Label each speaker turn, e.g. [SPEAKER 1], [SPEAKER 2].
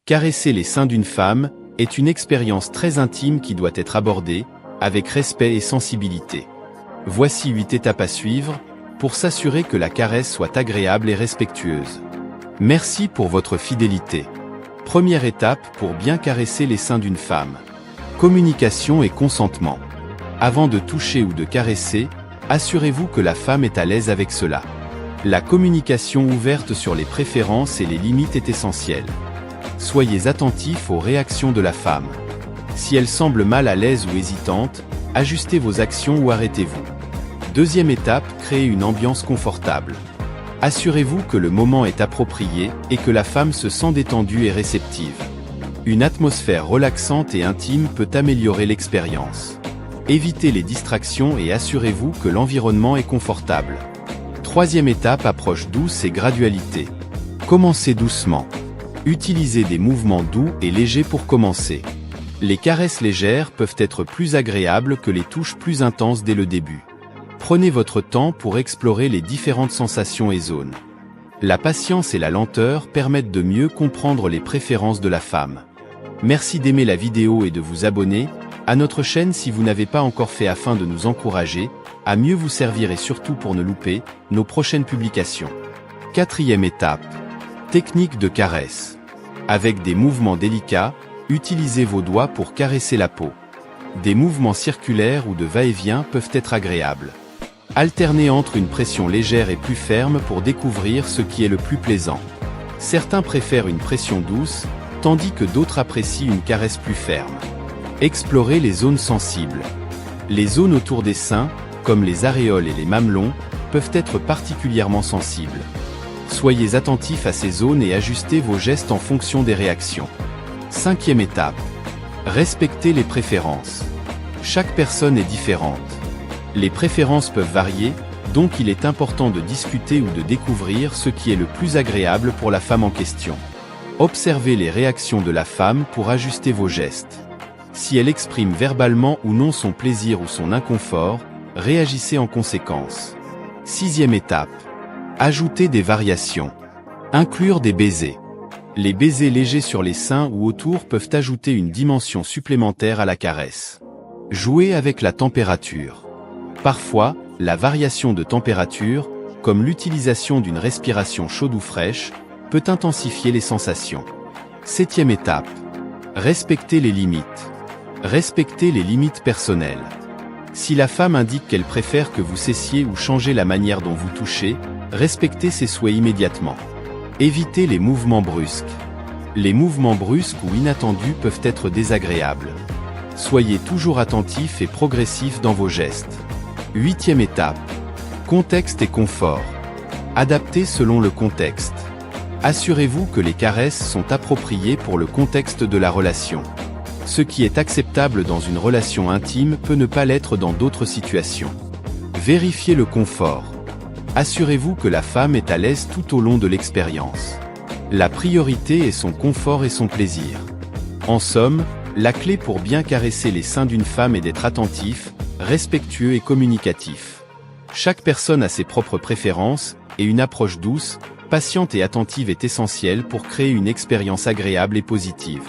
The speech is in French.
[SPEAKER 1] Caresser les seins d'une femme est une expérience très intime qui doit être abordée avec respect et sensibilité. Voici 8 étapes à suivre pour s'assurer que la caresse soit agréable et respectueuse. Merci pour votre fidélité. Première étape pour bien caresser les seins d'une femme. Communication et consentement. Avant de toucher ou de caresser, assurez-vous que la femme est à l'aise avec cela. La communication ouverte sur les préférences et les limites est essentielle. Soyez attentif aux réactions de la femme. Si elle semble mal à l'aise ou hésitante, ajustez vos actions ou arrêtez-vous. Deuxième étape, créez une ambiance confortable. Assurez-vous que le moment est approprié et que la femme se sent détendue et réceptive. Une atmosphère relaxante et intime peut améliorer l'expérience. Évitez les distractions et assurez-vous que l'environnement est confortable. Troisième étape, approche douce et gradualité. Commencez doucement. Utilisez des mouvements doux et légers pour commencer. Les caresses légères peuvent être plus agréables que les touches plus intenses dès le début. Prenez votre temps pour explorer les différentes sensations et zones. La patience et la lenteur permettent de mieux comprendre les préférences de la femme. Merci d'aimer la vidéo et de vous abonner à notre chaîne si vous n'avez pas encore fait afin de nous encourager à mieux vous servir et surtout pour ne louper nos prochaines publications. Quatrième étape. Technique de caresse. Avec des mouvements délicats, utilisez vos doigts pour caresser la peau. Des mouvements circulaires ou de va-et-vient peuvent être agréables. Alternez entre une pression légère et plus ferme pour découvrir ce qui est le plus plaisant. Certains préfèrent une pression douce, tandis que d'autres apprécient une caresse plus ferme. Explorez les zones sensibles. Les zones autour des seins, comme les aréoles et les mamelons, peuvent être particulièrement sensibles. Soyez attentifs à ces zones et ajustez vos gestes en fonction des réactions. Cinquième étape. Respectez les préférences. Chaque personne est différente. Les préférences peuvent varier, donc il est important de discuter ou de découvrir ce qui est le plus agréable pour la femme en question. Observez les réactions de la femme pour ajuster vos gestes. Si elle exprime verbalement ou non son plaisir ou son inconfort, réagissez en conséquence. Sixième étape. Ajoutez des variations. Inclure des baisers. Les baisers légers sur les seins ou autour peuvent ajouter une dimension supplémentaire à la caresse. Jouez avec la température. Parfois, la variation de température, comme l'utilisation d'une respiration chaude ou fraîche, peut intensifier les sensations. Septième étape. Respectez les limites. Respectez les limites personnelles. Si la femme indique qu'elle préfère que vous cessiez ou changez la manière dont vous touchez, respectez ses souhaits immédiatement. Évitez les mouvements brusques. Les mouvements brusques ou inattendus peuvent être désagréables. Soyez toujours attentifs et progressifs dans vos gestes. Huitième étape. Contexte et confort. Adaptez selon le contexte. Assurez-vous que les caresses sont appropriées pour le contexte de la relation. Ce qui est acceptable dans une relation intime peut ne pas l'être dans d'autres situations. Vérifiez le confort. Assurez-vous que la femme est à l'aise tout au long de l'expérience. La priorité est son confort et son plaisir. En somme, la clé pour bien caresser les seins d'une femme est d'être attentif, respectueux et communicatif. Chaque personne a ses propres préférences, et une approche douce, patiente et attentive est essentielle pour créer une expérience agréable et positive.